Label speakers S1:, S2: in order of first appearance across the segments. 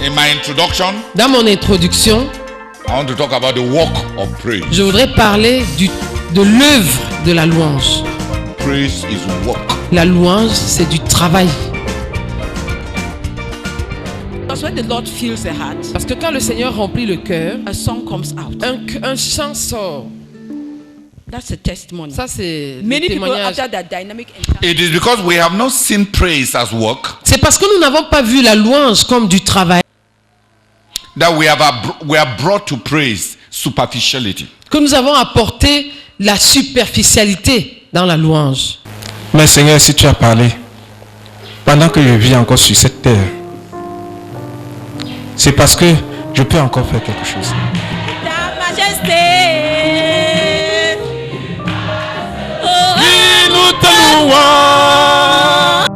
S1: In my introduction,
S2: Dans mon introduction,
S1: I want to talk about the work of praise.
S2: je voudrais parler de l'œuvre de la louange.
S1: Praise is work.
S2: La louange, c'est du travail.
S3: Because when the Lord fills the heart,
S2: Parce que quand le Seigneur remplit le cœur,
S3: a song comes out.
S2: un chant sort.
S3: That's a testimony.
S2: Ça, c'est le
S3: Many people
S2: témoignage.
S3: after that dynamic encounter,
S1: It is because we have not seen praise as work
S2: C'est parce que nous n'avons pas vu la louange comme du travail
S1: that we are brought to praise superficiality.
S2: que nous avons apporté la superficialité dans la louange.
S4: Mais Seigneur, si tu as parlé, pendant que je vis encore sur cette terre, c'est parce que je peux encore faire quelque chose.
S3: Ta majesté.
S4: Nous te louons.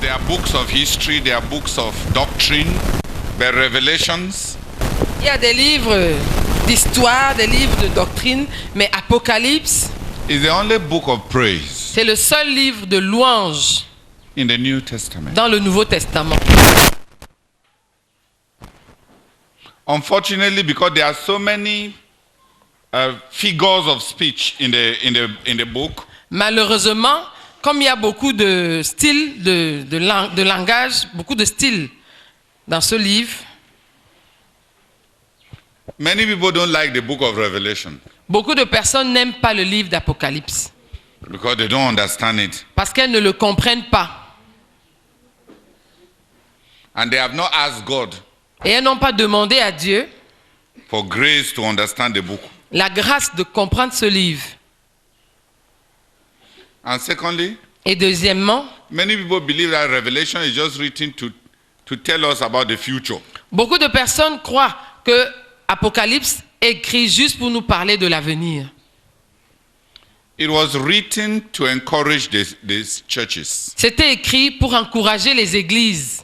S1: There are books of history, there are books of doctrine, there are revelations.
S2: Il y a des livres d'histoire, des livres de doctrine, mais Apocalypse,
S1: Is the only book of praise
S2: c'est le seul livre de louange
S1: in the New Testament.
S2: dans le Nouveau Testament.
S1: Unfortunately, because there are so many figures of speech in the book,
S2: Malheureusement, comme il y a beaucoup de styles de langage, beaucoup de styles dans ce livre,
S1: many people don't like the book of Revelation
S2: beaucoup de personnes n'aiment pas le livre d'Apocalypse
S1: because they don't understand it.
S2: parce qu'elles ne le comprennent pas.
S1: And they have not asked God
S2: Et elles n'ont pas demandé à Dieu
S1: for grace to understand the book.
S2: la grâce de comprendre ce livre.
S1: And secondly,
S2: Et deuxièmement,
S1: many people believe that Revelation is just written to tell us about the future.
S2: beaucoup de personnes croient que Apocalypse est écrit juste pour nous parler de l'avenir.
S1: It was written to encourage these churches.
S2: C'était écrit pour encourager les églises.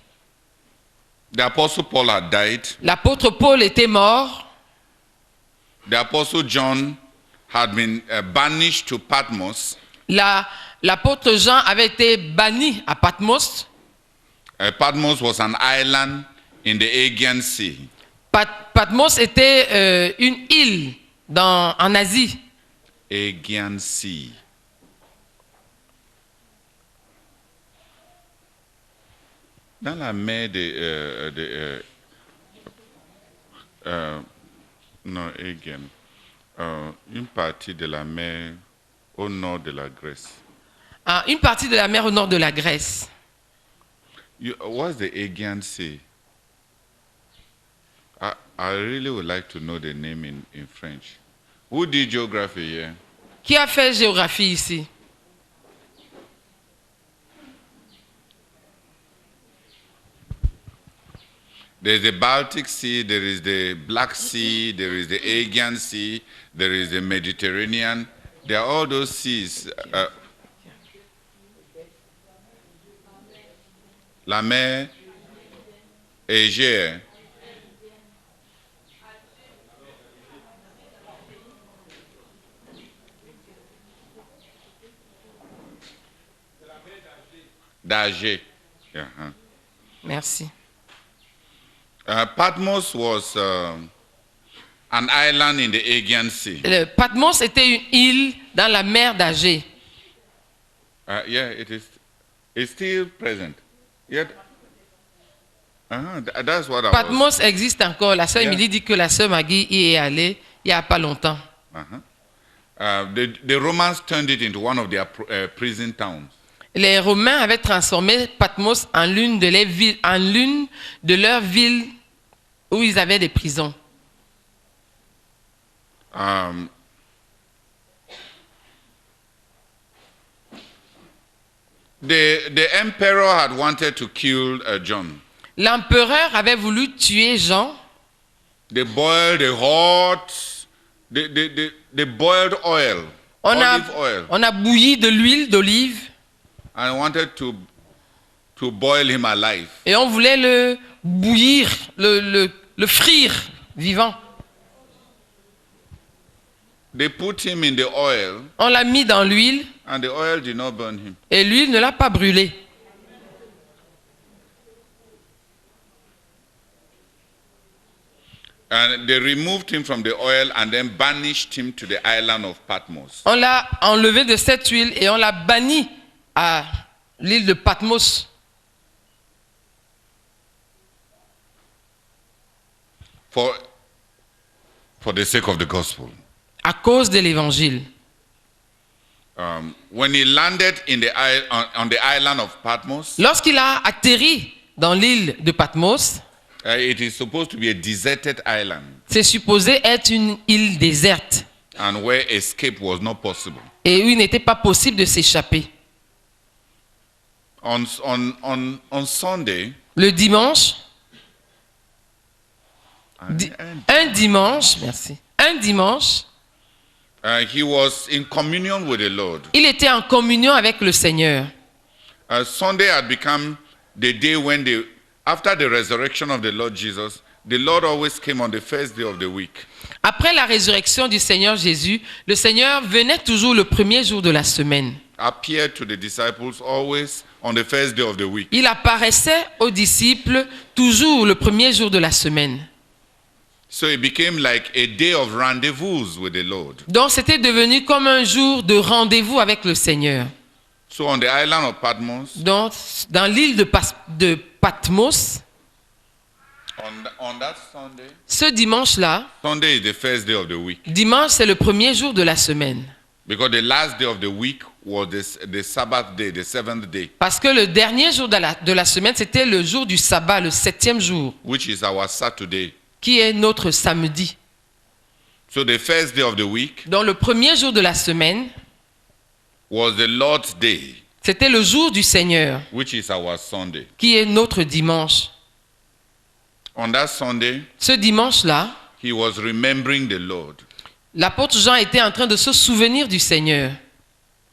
S1: The Apostle Paul had died.
S2: L'apôtre Paul était mort.
S1: The Apostle John had been banished to Patmos.
S2: L'apôtre Jean avait été banni à Patmos.
S1: Patmos was an island in the Aegean Sea.
S2: Patmos était une île en Asie.
S1: Aegean Sea. Dans la mer non, Aegean. Une partie de la mer au nord de la Grèce.
S2: Une partie de la mer au nord de la Grèce.
S1: What's the Aegean Sea? I really would like to know the name in French. Who did geography here?
S2: Qui a fait géographie ici?
S1: There is the Baltic Sea, there is the Black Sea, there is the Aegean Sea, there is the Mediterranean. There are all those seas. La mer Égée. d'Alger. Uh-huh.
S2: Merci.
S1: Patmos was an island in the Aegean Sea.
S2: Patmos était une île dans la mer d'Alger.
S1: Yeah, it is. It's still present. Yet, that's what I
S2: Patmos existe encore. La sœur
S1: Yeah.
S2: Émilie dit que la sœur Maggie y est allée il n'y a pas longtemps.
S1: The Romans turned it into one of their prison towns.
S2: Les Romains avaient transformé Patmos en l'une de leurs villes où ils avaient des prisons.
S1: The emperor had wanted to kill John.
S2: L'empereur avait voulu tuer Jean.
S1: They boiled the hot, they boiled oil, olive oil.
S2: On a bouilli de l'huile d'olive.
S1: and wanted to boil him alive.
S2: Et on voulait le bouillir, le frire vivant.
S1: They put him in the oil,
S2: On l'a mis dans l'huile
S1: and the oil did not burn him.
S2: et l'huile ne l'a pas brûlé.
S1: And they removed him from the oil and then banished him to the island of Patmos.
S2: On l'a enlevé de cette huile et on l'a banni à l'île de Patmos.
S1: For the sake of the gospel.
S2: À cause de l'évangile.
S1: When he landed in the on the island of Patmos,
S2: Lorsqu'il a atterri dans l'île de Patmos,
S1: it is supposed to be a deserted island,
S2: c'est supposé être une île déserte
S1: and where escape was not possible.
S2: et où il n'était pas possible de s'échapper.
S1: On Sunday,
S2: Le dimanche, un dimanche,
S1: he was in communion with the Lord.
S2: il était en communion avec le Seigneur.
S1: Sunday had become the day when after the resurrection of the Lord Jesus, the Lord always came on the first day of the week.
S2: Après la résurrection du Seigneur Jésus, le Seigneur venait toujours le premier jour de la semaine.
S1: Appeared to the disciples always on the first day of the week.
S2: Il apparaissait aux disciples toujours le premier jour de la semaine.
S1: So it became like a day of rendezvous with the Lord.
S2: Donc c'était devenu comme un jour de rendez-vous avec le Seigneur.
S1: So on the island of Patmos,
S2: Donc dans l'île de Patmos,
S1: on that Sunday,
S2: ce dimanche-là,
S1: Sunday is the first day of the week.
S2: dimanche c'est le premier jour de la semaine.
S1: Because the last day of the week was the Sabbath day, the seventh day,
S2: Parce que le dernier jour de la semaine, c'était le jour du sabbat, le 7e jour,
S1: which is our Saturday.
S2: qui est notre samedi.
S1: So the first day of the week
S2: Donc le premier jour de la semaine,
S1: was the Lord's day,
S2: c'était le jour du Seigneur,
S1: which is our Sunday.
S2: qui est notre dimanche.
S1: On that Sunday,
S2: Ce dimanche-là,
S1: he was remembering the Lord.
S2: l'apôtre Jean était en train de se souvenir du Seigneur.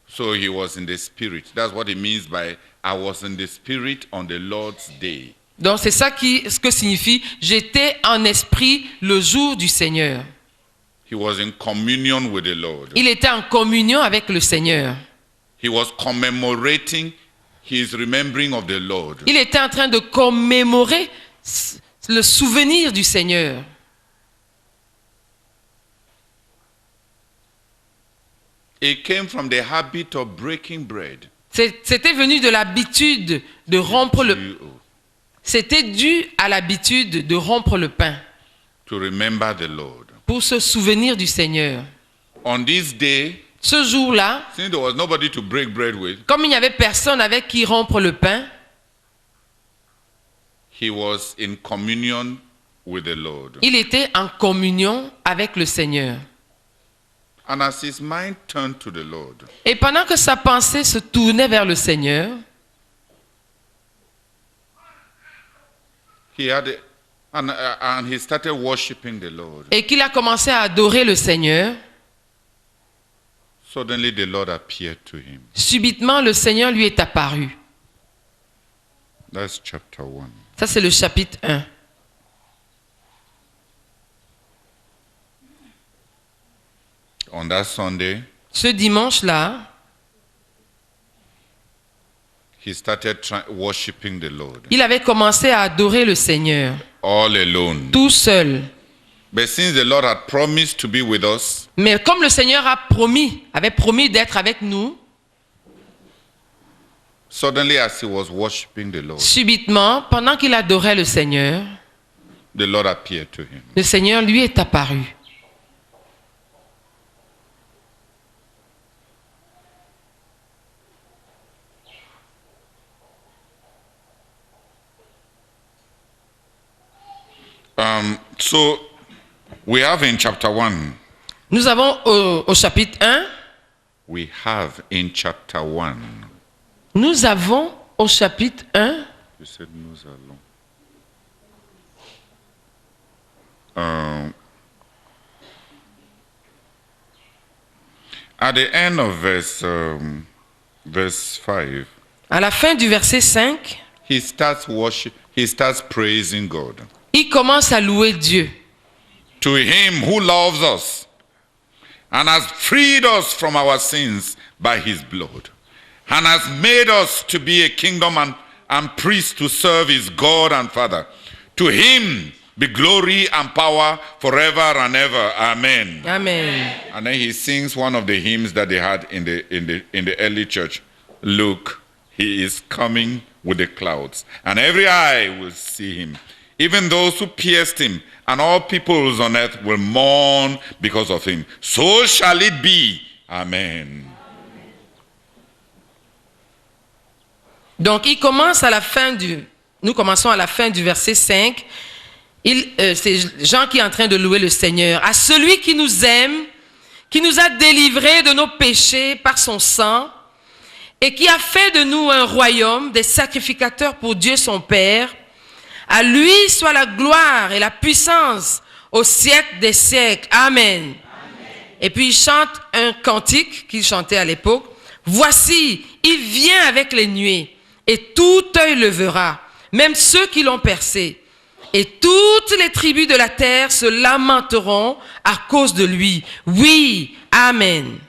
S1: So he was in the spirit. That's what it means by I was in the spirit on the Lord's day.
S2: Donc c'est ça ce que signifie j'étais en esprit le jour du Seigneur.
S1: He was in communion with the Lord.
S2: Il était en communion avec le Seigneur.
S1: He was commemorating his remembering of the Lord.
S2: Il était en train de commémorer le souvenir du Seigneur.
S1: It came from the habit of breaking bread.
S2: C'était venu de l'habitude de rompre le... C'était dû à l'habitude de rompre le pain
S1: To remember the Lord.
S2: pour se souvenir du Seigneur.
S1: On this day,
S2: Ce jour-là,
S1: since there was nobody to break bread with,
S2: comme il n'y avait personne avec qui rompre le pain,
S1: he was in communion with the Lord.
S2: il était en communion avec le Seigneur.
S1: And as his mind turned to the Lord,
S2: Et pendant que sa pensée se tournait vers le Seigneur,
S1: he had and he started worshiping the Lord.
S2: et qu'il a commencé à adorer le Seigneur,
S1: Suddenly the Lord appeared to him.
S2: subitement le Seigneur lui est apparu.
S1: That's chapter 1.
S2: Ça c'est le chapitre 1.
S1: On that Sunday,
S2: Ce dimanche-là,
S1: he started worshiping the Lord
S2: il avait commencé à adorer le Seigneur,
S1: all alone.
S2: tout seul.
S1: But since the Lord had promised to be with us,
S2: Mais comme le Seigneur avait promis d'être avec nous,
S1: suddenly as he was worshiping the Lord,
S2: subitement, pendant qu'il adorait le Seigneur,
S1: the Lord appeared to him.
S2: le Seigneur lui est apparu.
S1: So we have in chapter 1,
S2: Nous avons au chapitre 1,
S1: we have in chapter 1,
S2: nous avons au chapitre 1,
S1: you said nous allons. At the end of verse 5,
S2: À la fin du verset 5,
S1: he starts worship, he starts praising God.
S2: il commence à louer Dieu.
S1: To him who loves us and has freed us from our sins by his blood, and has made us to be a kingdom and priests to serve his God and Father. To him be glory and power forever and ever. Amen.
S2: Amen.
S1: And then he sings one of the hymns that they had in the early church. Look, he is coming with the clouds, and every eye will see him. Even those who pierced him, and all peoples on earth will mourn because of him. So shall it be. Amen.
S2: Donc, il commence à la fin nous commençons à la fin du verset 5. C'est Jean qui est en train de louer le Seigneur. À celui qui nous aime, qui nous a délivrés de nos péchés par son sang, et qui a fait de nous un royaume, des sacrificateurs pour Dieu son Père. À lui soit la gloire et la puissance au siècle des siècles. Amen. Amen. Et puis il chante un cantique qu'il chantait à l'époque. Voici, il vient avec les nuées, et tout œil le verra, même ceux qui l'ont percé. Et toutes les tribus de la terre se lamenteront à cause de lui. Oui, Amen.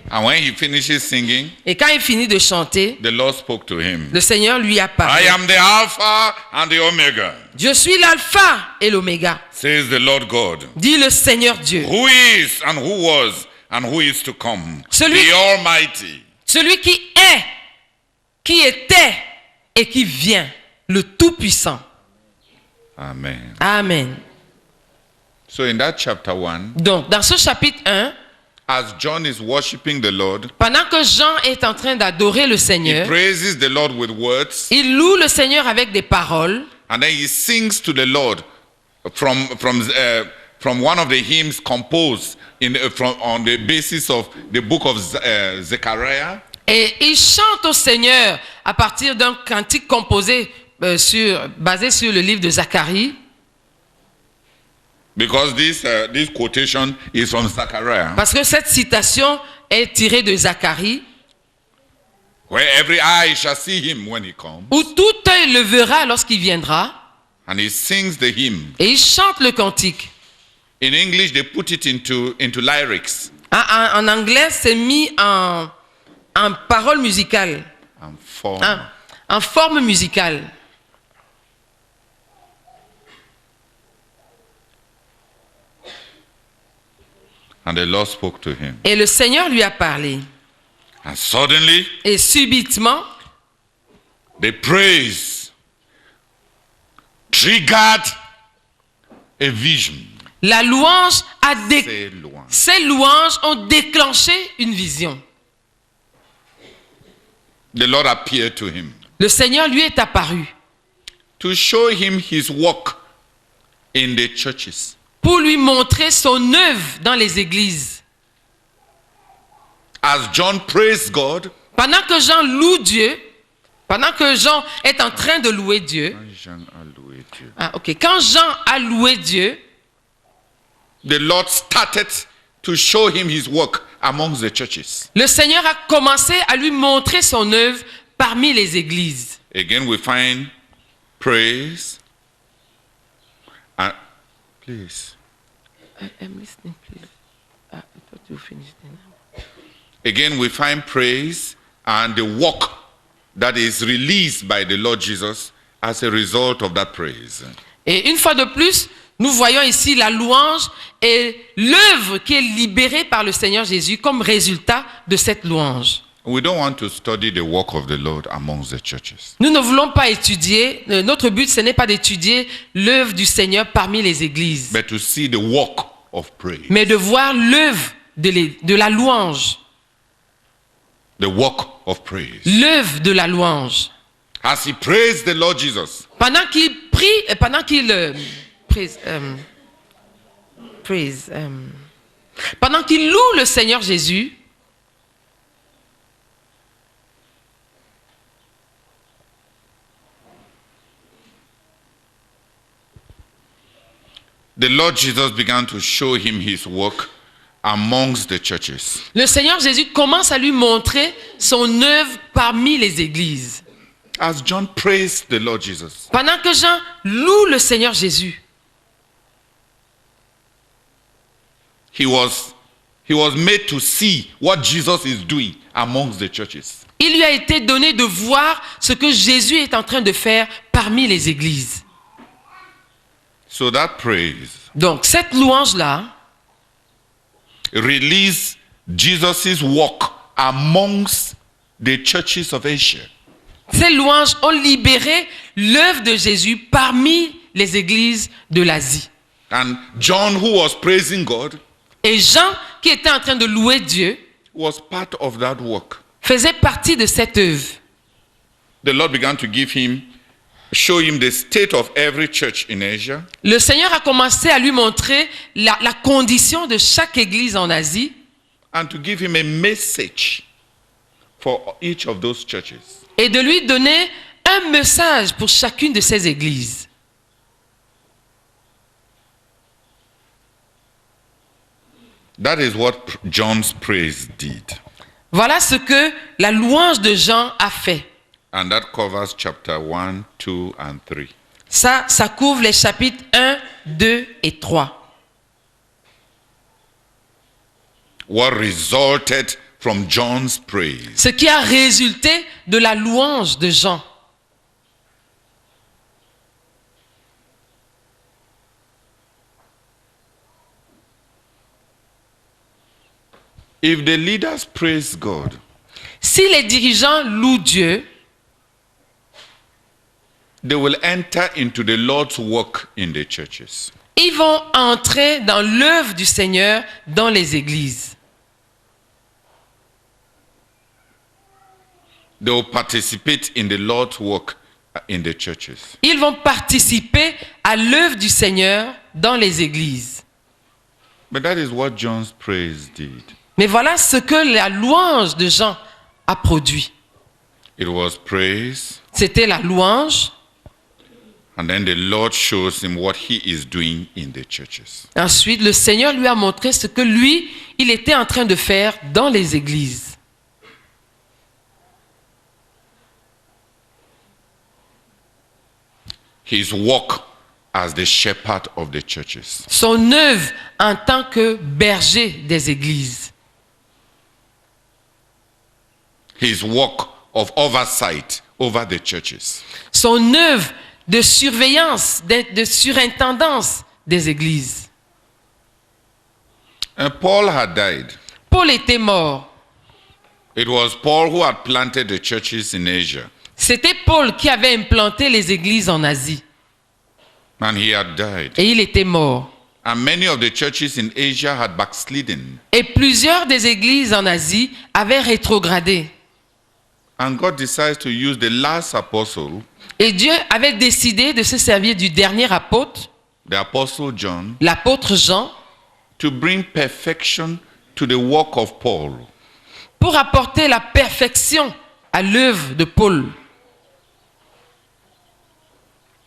S1: And when he finishes singing,
S2: Et quand il finit de chanter,
S1: the Lord spoke to him.
S2: le Seigneur lui a
S1: I
S2: parlé.
S1: am the Alpha and the Omega,
S2: Je suis l'alpha et l'oméga,
S1: says the Lord God,
S2: dit le Seigneur Dieu.
S1: who is and who was and who is to come,
S2: Celui-
S1: the Almighty.
S2: Celui qui est, qui était et qui vient, le Tout-Puissant.
S1: Amen.
S2: Amen.
S1: So in that chapter 1,
S2: Donc, dans ce chapitre 1,
S1: as John is worshiping the Lord,
S2: pendant que Jean est en train d'adorer le
S1: he
S2: Seigneur,
S1: praises the Lord with words,
S2: il loue le Seigneur avec des paroles.
S1: and then he sings to the Lord from one of the hymns composed on the basis of the book of Zechariah.
S2: Et il chante au Seigneur à partir d'un cantique composé basé sur le livre de Zacharie.
S1: Because this quotation is from Zechariah,
S2: Parce que cette citation est tirée de Zacharie,
S1: where every eye shall see him when he comes.
S2: où tout œil le verra lorsqu'il viendra.
S1: And he sings the hymn.
S2: Et il chante le cantique.
S1: In English, they put it into lyrics.
S2: En anglais, c'est mis en parole musicale,
S1: And form.
S2: en forme musicale.
S1: And the Lord spoke to him.
S2: Et le Seigneur lui a parlé.
S1: And suddenly,
S2: Et subitement,
S1: the praise triggered a vision.
S2: la louange
S1: C'est loin.
S2: ces louanges ont déclenché une vision.
S1: The Lord appeared to him
S2: Le Seigneur lui est apparu
S1: to show him his work in the churches.
S2: pour lui montrer son œuvre dans les églises.
S1: As John praised God,
S2: Pendant que Jean loue Dieu, pendant que Jean est en train de louer Dieu, quand Jean a loué Dieu,
S1: the Lord started to show him his work amongst the churches.
S2: le Seigneur a commencé à lui montrer son œuvre parmi les églises.
S1: Again, we find praise. And please.
S2: I'm listening, please. I thought you finished now.
S1: Again, we find praise and the work that is released by the Lord Jesus as a result of that praise.
S2: Et une fois de plus, nous voyons ici la louange et l'œuvre qui est libérée par le Seigneur Jésus comme résultat de cette louange.
S1: We don't want to study the work of the Lord amongst the churches.
S2: Nous ne voulons pas étudier, notre but ce n'est pas d'étudier l'œuvre du Seigneur parmi les églises,
S1: But to see the work of praise.
S2: mais de voir l'œuvre de la louange,
S1: The work of praise.
S2: l'œuvre de la louange.
S1: As he praised the Lord Jesus,
S2: Pendant qu'il prie, pendant qu'il pendant qu'il loue le Seigneur Jésus,
S1: the Lord Jesus began to show him his work amongst the churches.
S2: Le Seigneur Jésus commence à lui montrer son œuvre parmi les églises.
S1: As John praised the Lord Jesus,
S2: Pendant que Jean loue le Seigneur Jésus,
S1: he was made to see what Jesus is doing amongst the churches.
S2: il lui a été donné de voir ce que Jésus est en train de faire parmi les églises.
S1: So that praise
S2: Donc cette louange-là
S1: released Jesus' work amongst the churches of Asia.
S2: Ces louanges ont libéré l'œuvre de Jésus parmi les églises de l'Asie.
S1: And John, who was praising God,
S2: Et Jean, qui était en train de louer Dieu,
S1: was part of that work.
S2: faisait partie de cette œuvre.
S1: The Lord began to show him the state of every church in Asia.
S2: Le Seigneur a commencé à lui montrer la condition de chaque église en Asie
S1: And to give him a message for each of those churches.
S2: et de lui donner un message pour chacune de ces églises.
S1: That is what John's praise did.
S2: Voilà ce que la louange de Jean a fait.
S1: And that covers chapter 1, 2, and 3.
S2: Ça couvre les chapitres 1, 2 et 3.
S1: What resulted from John's praise
S2: Ce qui a résulté de la louange de Jean.
S1: If the leaders praise God,
S2: Si les dirigeants louent Dieu,
S1: they will enter into the Lord's work in the churches.
S2: ils vont entrer dans l'œuvre du Seigneur dans les églises.
S1: They will participate in the Lord's work in the churches.
S2: Ils vont participer à l'œuvre du Seigneur dans les églises.
S1: But that is what John's praise did.
S2: Mais voilà ce que la louange de Jean a produit.
S1: It was praise,
S2: C'était la louange.
S1: and then the Lord shows him what he is doing in the churches.
S2: Ensuite, le Seigneur lui a montré ce que lui, il était en train de faire dans les églises.
S1: His work as the shepherd of the churches.
S2: Son œuvre en tant que berger des églises.
S1: His work of oversight over the churches.
S2: Son œuvre de surveillance, de surintendance des églises.
S1: And Paul had died.
S2: Paul était mort.
S1: It was Paul who had planted the churches in Asia.
S2: C'était Paul qui avait implanté les églises en Asie.
S1: And he had died.
S2: Et il était mort.
S1: And many of the churches in Asia had backslidden.
S2: Et plusieurs des églises en Asie avaient rétrogradé.
S1: And God decides to use the last apostle,
S2: Et Dieu avait décidé de se servir du dernier apôtre,
S1: the apostle John,
S2: l'apôtre Jean,
S1: to bring perfection to the work of Paul.
S2: pour apporter la perfection à l'œuvre de Paul.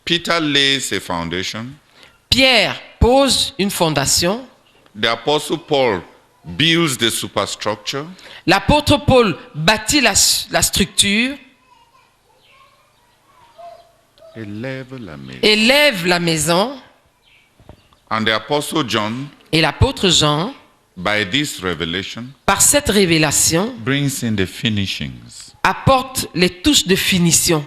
S1: Peter lays a foundation.
S2: Pierre pose une fondation.
S1: The apostle Paul builds the superstructure.
S2: L'apôtre Paul bâtit la structure, élève la maison.
S1: And the apostle John,
S2: Et l'apôtre Jean,
S1: by this revelation,
S2: par cette révélation,
S1: brings in the finishings.
S2: apporte les touches de finition.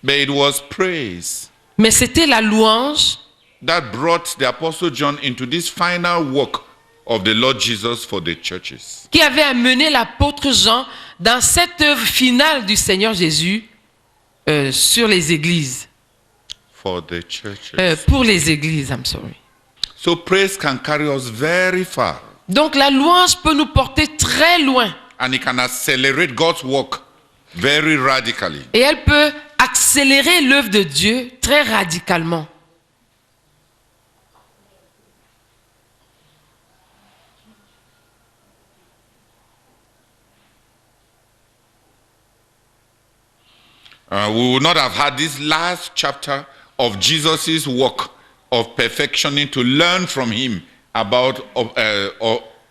S1: But it was praise
S2: Mais c'était la louange
S1: that brought the apostle John into this final work of the Lord Jesus for the churches.
S2: qui avait amené l'apôtre Jean dans cette œuvre finale du Seigneur Jésus sur les églises.
S1: For the churches.
S2: Pour les églises, I'm sorry.
S1: So praise can carry us very far.
S2: Donc la louange peut nous porter très loin.
S1: And it can accelerate God's work very radically.
S2: Et elle peut accélérer l'œuvre de Dieu très radicalement.
S1: We would not have had this last chapter of Jesus' work of perfectioning to learn from him about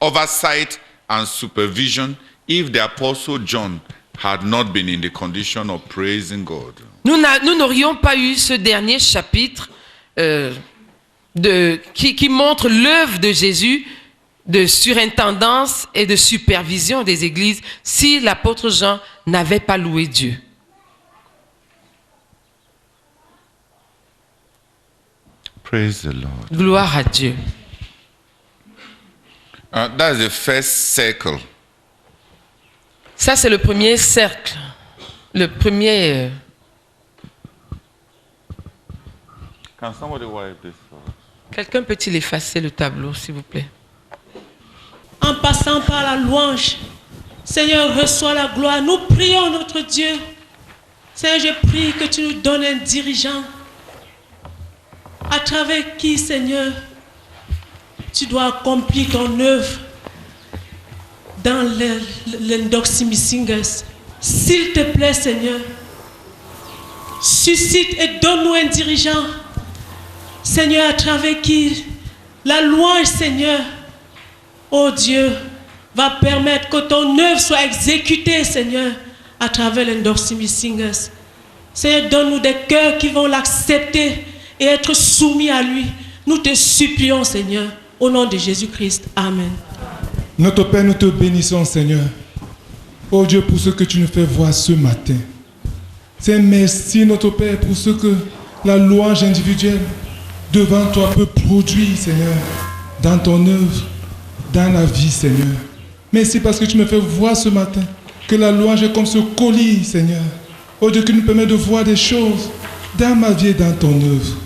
S1: oversight and supervision if the Apostle John had not been in the condition of praising God.
S2: Nous n'aurions pas eu ce dernier chapitre qui montre l'œuvre de Jésus de surintendance et de supervision des églises si l'apôtre Jean n'avait pas loué Dieu.
S1: Praise the Lord.
S2: Gloire à Dieu.
S1: That's the first circle.
S2: Ça, c'est le premier cercle. Le premier...
S1: Can somebody wipe this for us?
S2: Quelqu'un peut-il effacer le tableau, s'il vous plaît?
S5: En passant par la louange, Seigneur, reçois la gloire. Nous prions notre Dieu. Seigneur, je prie que tu nous donnes un dirigeant à travers qui, Seigneur, tu dois accomplir ton œuvre dans l'Endoximi Singers. S'il te plaît, Seigneur, suscite et donne-nous un dirigeant, Seigneur, à travers qui la louange, Seigneur, oh Dieu, va permettre que ton œuvre soit exécutée, Seigneur, à travers l'Endoximi Singers. Seigneur, donne-nous des cœurs qui vont l'accepter et être soumis à lui. Nous te supplions, Seigneur, au nom de Jésus-Christ. Amen.
S6: Notre Père, nous te bénissons, Seigneur. Oh Dieu, pour ce que tu nous fais voir ce matin. Seigneur, merci, notre Père, pour ce que la louange individuelle devant toi peut produire, Seigneur, dans ton œuvre, dans la vie, Seigneur. Merci parce que tu me fais voir ce matin que la louange est comme ce colis, Seigneur. Oh Dieu, qui nous permet de voir des choses dans ma vie et dans ton œuvre.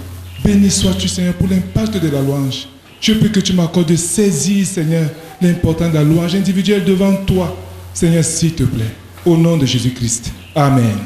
S6: Béni sois-tu, Seigneur, pour l'impact de la louange. Je prie que tu m'accordes de saisir, Seigneur, l'importance de la louange individuelle devant toi. Seigneur, s'il te plaît. Au nom de Jésus-Christ. Amen.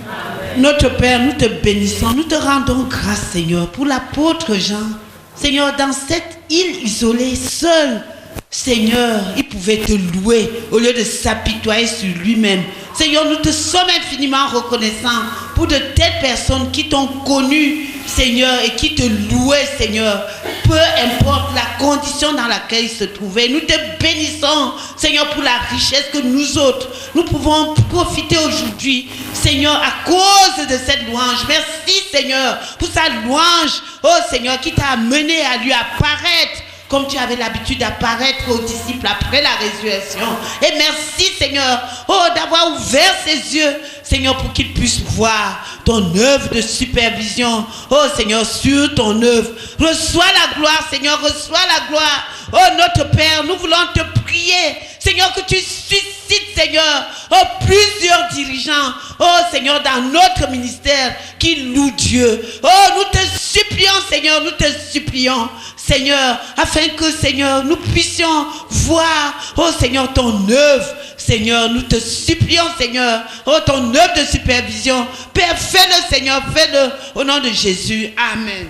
S7: Notre Père, nous te bénissons, nous te rendons grâce, Seigneur, pour l'apôtre Jean. Seigneur, dans cette île isolée, seul, Seigneur, il pouvait te louer au lieu de s'apitoyer sur lui-même. Seigneur, nous te sommes infiniment reconnaissants pour de telles personnes qui t'ont connu, Seigneur, et qui te louaient, Seigneur. Peu importe la condition dans laquelle ils se trouvaient. Nous te bénissons, Seigneur, pour la richesse que nous autres, nous pouvons profiter aujourd'hui, Seigneur, à cause de cette louange. Merci, Seigneur, pour sa louange, oh Seigneur, qui t'a amené à lui apparaître comme tu avais l'habitude d'apparaître aux disciples après la résurrection. Et merci, Seigneur, oh, d'avoir ouvert ses yeux, Seigneur, pour qu'ils puissent voir ton œuvre de supervision, oh Seigneur, sur ton œuvre. Reçois la gloire, Seigneur, reçois la gloire. Oh, notre Père, nous voulons te prier, Seigneur, que tu suscites, Seigneur, oh, plusieurs dirigeants, oh Seigneur, dans notre ministère qui louent Dieu. Oh, nous te supplions, Seigneur, nous te supplions, Seigneur, afin que, Seigneur, nous puissions voir, oh Seigneur, ton œuvre. Seigneur, nous te supplions, Seigneur, oh ton œuvre de supervision. Père, fais-le, Seigneur, fais-le au nom de Jésus. Amen.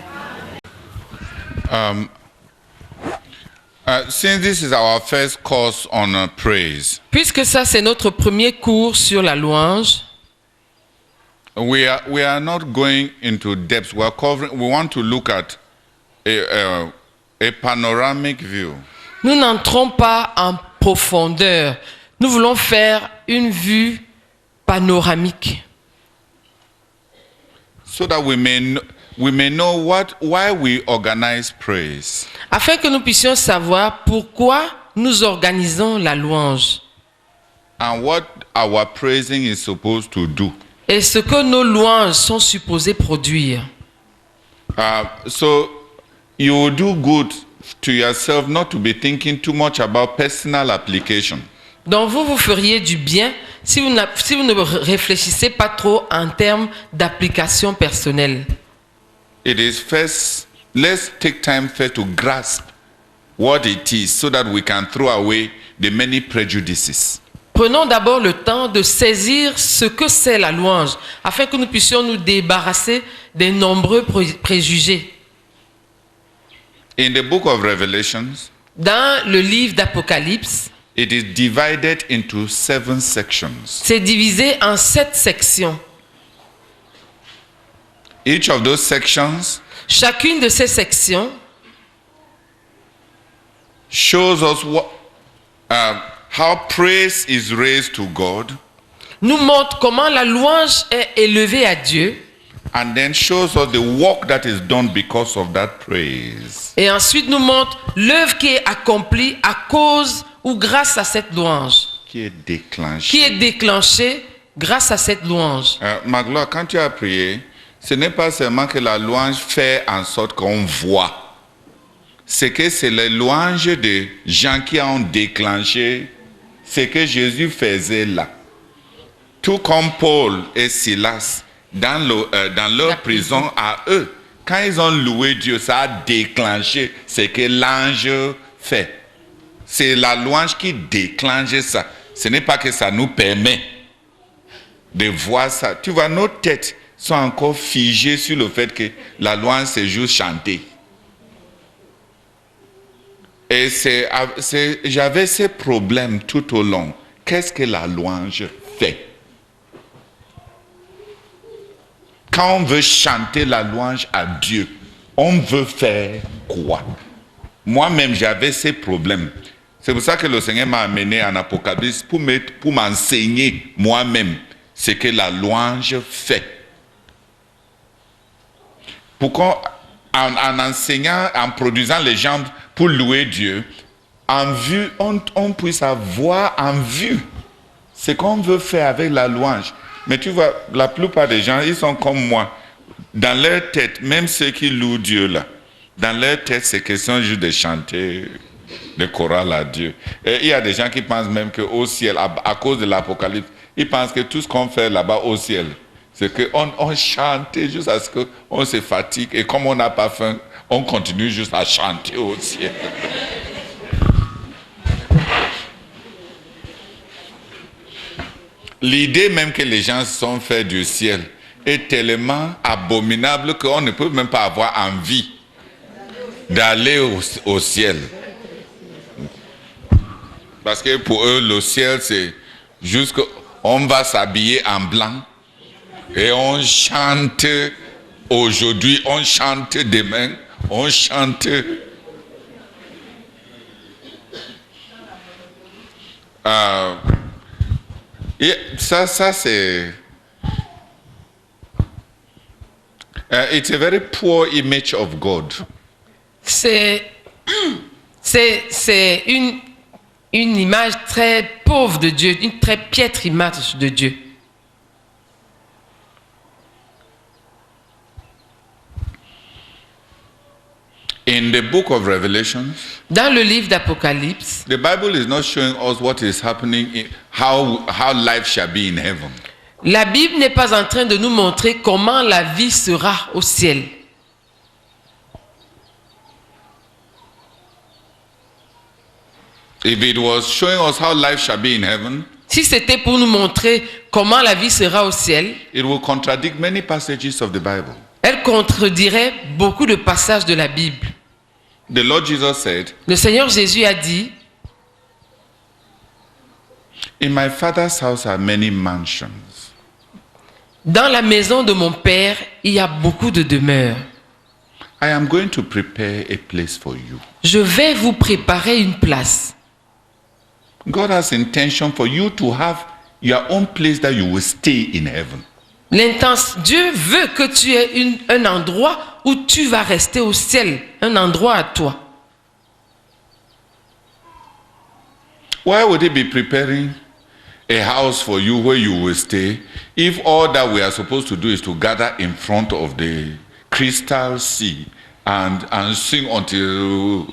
S1: Since this is our first course on praise,
S2: Puisque ça, c'est notre premier cours sur la louange,
S1: we are not going into depth. We want to look at a panoramic view.
S2: nous n'entrons pas en profondeur. Nous voulons faire une vue panoramique.
S1: So that we may know why we organize praise.
S2: Afin que nous puissions savoir pourquoi nous organisons la louange.
S1: And what our praising is supposed to do.
S2: Et ce que nos louanges sont supposées produire.
S1: So you will do good to yourself not to be thinking too much about personal application.
S2: Donc vous feriez du bien si vous ne réfléchissez pas trop en termes d'application personnelle.
S1: It is first, let's take time first to grasp what it is so that we can throw away the many prejudices.
S2: Prenons d'abord le temps de saisir ce que c'est la louange, afin que nous puissions nous débarrasser des nombreux préjugés.
S1: In the book of Revelations,
S2: Dans le livre d'Apocalypse,
S1: it is divided into 7 sections.
S2: c'est divisé en 7 sections.
S1: Each of those sections
S2: Chacune de ces sections
S1: shows us how praise is raised to God,
S2: nous montre comment la louange est élevée à Dieu.
S1: and then shows us the work that is done because of that praise.
S2: Et ensuite nous montre l'œuvre qui est accomplie à cause ou grâce à cette louange.
S1: Qui est déclenché.
S2: Qui est déclenchée grâce à cette louange.
S1: Magloire, quand tu as prié, ce n'est pas seulement que la louange fait en sorte qu'on voit. C'est que c'est les louanges de gens qui ont déclenché ce que Jésus faisait là. Tout comme Paul et Silas, dans leur prison à eux, quand ils ont loué Dieu, ça a déclenché ce que l'ange fait. C'est la louange qui déclenche ça. Ce n'est pas que ça nous permet de voir ça. Tu vois, nos têtes sont encore figées sur le fait que la louange, c'est juste chanter. Et j'avais ces problèmes tout au long. Qu'est-ce que la louange fait? Quand on veut chanter la louange à Dieu, on veut faire quoi? Moi-même, j'avais ces problèmes. C'est pour ça que le Seigneur m'a amené en Apocalypse pour m'enseigner moi-même ce que la louange fait. Pourquoi en enseignant, en produisant les gens pour louer Dieu, en vue, on puisse avoir en vue ce qu'on veut faire avec la louange. Mais tu vois, la plupart des gens, ils sont comme moi. Dans leur tête, même ceux qui louent Dieu là, dans leur tête, c'est question juste de chanter le choral à Dieu. Et il y a des gens qui pensent même qu'au ciel, à cause de l'Apocalypse, ils pensent que tout ce qu'on fait là-bas au ciel, c'est qu'on chante jusqu'à ce qu'on se fatigue. Et comme on n'a pas faim, on continue juste à chanter au ciel. L'idée même que les gens sont faits du ciel est tellement abominable qu'on ne peut même pas avoir envie d'aller au ciel. Parce que pour eux, le ciel, c'est juste qu'on va s'habiller en blanc et on chante aujourd'hui, on chante demain, on chante. Et ça c'est... it's a very poor image of God.
S2: C'est une image très pauvre de Dieu, une très piètre image de Dieu.
S1: In the book of Revelation,
S2: dans le livre d'Apocalypse,
S1: the Bible is not showing us what is happening, how life shall be in heaven.
S2: La Bible n'est pas en train de nous montrer comment la vie sera au ciel.
S1: If it was showing us how life shall be in heaven,
S2: si c'était pour nous montrer comment la vie sera au ciel,
S1: it will contradict many passages of the Bible.
S2: Elle contredirait beaucoup de passages de la Bible.
S1: The Lord Jesus said,
S2: le Seigneur Jésus a dit,
S1: in my Father's house are many mansions.
S2: Dans la maison de mon Père, il y a beaucoup de demeures.
S1: I am going to prepare a place for you.
S2: Je vais vous préparer une place.
S1: God has intention for you to have your own place that you will stay in heaven.
S2: Dieu veut que tu aies un endroit où tu vas rester au ciel, un endroit à toi.
S1: Why would he be preparing a house for you where you will stay if all that we are supposed to do is to gather in front of the crystal sea and sing until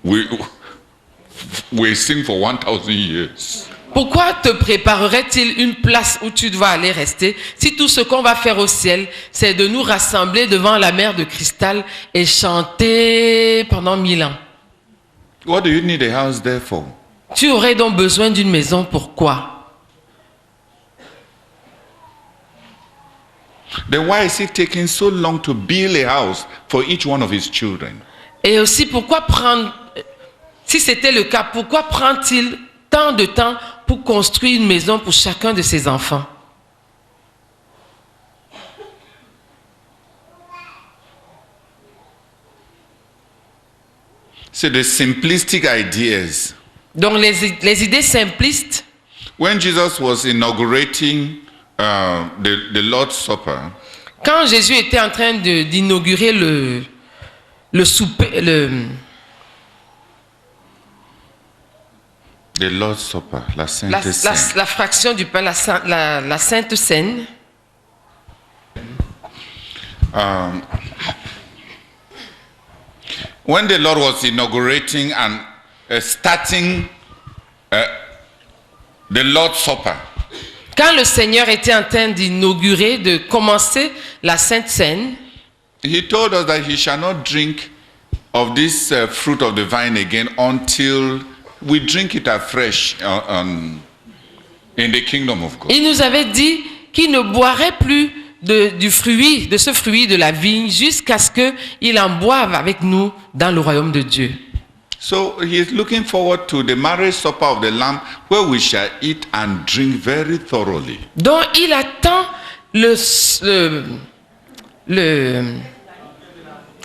S1: we sing for 1,000 years?
S2: Pourquoi te préparerait-il une place où tu dois aller rester si tout ce qu'on va faire au ciel, c'est de nous rassembler devant la mer de cristal et chanter pendant 1000 ans?
S1: What do you need a house there for?
S2: Tu aurais donc besoin d'une maison, pourquoi?
S1: Then why is he taking so long to build a house for each one of his children?
S2: Et aussi, si c'était le cas, pourquoi prend-il tant de temps pour construire une maison pour chacun de ses enfants?
S1: So the simplistic ideas
S2: Donc les idées simplistes,
S1: When Jesus was inaugurating the Lord's Supper,
S2: quand Jésus était en train d'inaugurer le souper,
S1: the Lord's Supper, la Sainte Seine.
S2: la fraction du pain, la Sainte Seine,
S1: When the Lord was inaugurating and starting the Lord's Supper,
S2: quand le Seigneur était en train d'inaugurer, de commencer la Sainte Seine,
S1: He told us that He shall not drink of this fruit of the vine again until we drink it afresh in the kingdom of God.
S2: il nous avait dit qu'il ne boirait plus de ce fruit de la vigne jusqu'à ce qu'il en boive avec nous dans le royaume de Dieu.
S1: So He is looking forward to the marriage supper of the Lamb, where we shall eat and drink very thoroughly.
S2: Donc il attend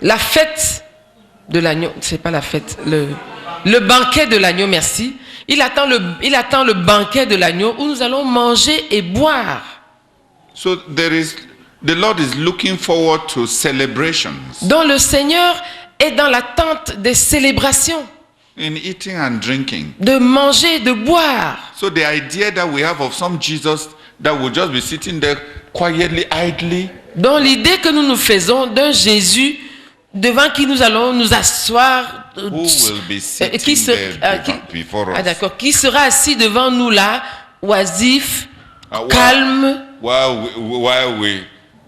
S2: la fête de l'agneau, c'est pas la fête, le banquet de l'agneau, merci. Il attend le banquet de l'agneau où nous allons manger et boire.
S1: So the Lord is looking forward to celebrations.
S2: Donc le Seigneur est dans l'attente des célébrations,
S1: In eating and drinking.
S2: de manger, de boire.
S1: So the idea that we have of some Jesus that will just be sitting there quietly, idly,
S2: Donc l'idée que nous nous faisons d'un Jésus devant qui nous allons nous asseoir,
S1: who will be sitting
S2: qui
S1: before us.
S2: d'accord, qui sera assis devant nous là, oisif, calme,
S1: While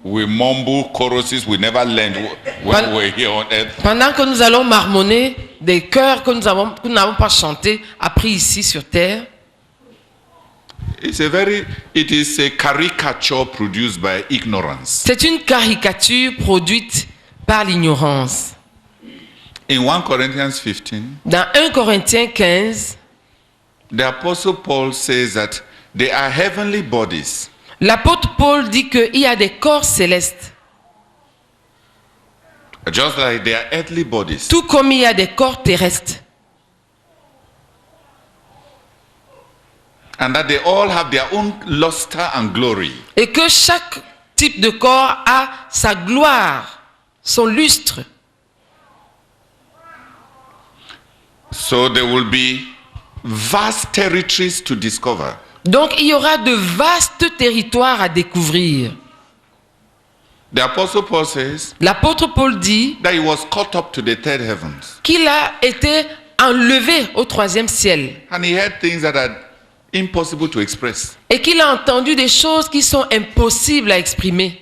S1: we mumble choruses we never learned when we were here on earth.
S2: pendant que nous allons marmonner des chœurs que nous n'avons pas chantés, appris ici sur terre.
S1: It is a caricature produced by ignorance.
S2: C'est une caricature produite par l'ignorance.
S1: In 1 Corinthians 15,
S2: Dans 1 Corinthiens 15,
S1: the Apostle Paul says that there are heavenly bodies
S2: l'apôtre Paul dit qu'il y a des corps célestes,
S1: just like there are earthly bodies.
S2: tout comme il y a des corps terrestres.
S1: And that they all have their own luster and glory.
S2: Et que chaque type de corps a sa gloire, son lustre.
S1: So there will be vast territories to discover.
S2: Donc il y aura de vastes territoires à découvrir.
S1: The Apostle Paul says
S2: L'apôtre Paul dit
S1: that he was caught up to the third heavens.
S2: qu'il a été enlevé au troisième ciel
S1: And he heard things that are impossible to express.
S2: et qu'il a entendu des choses qui sont impossibles à exprimer.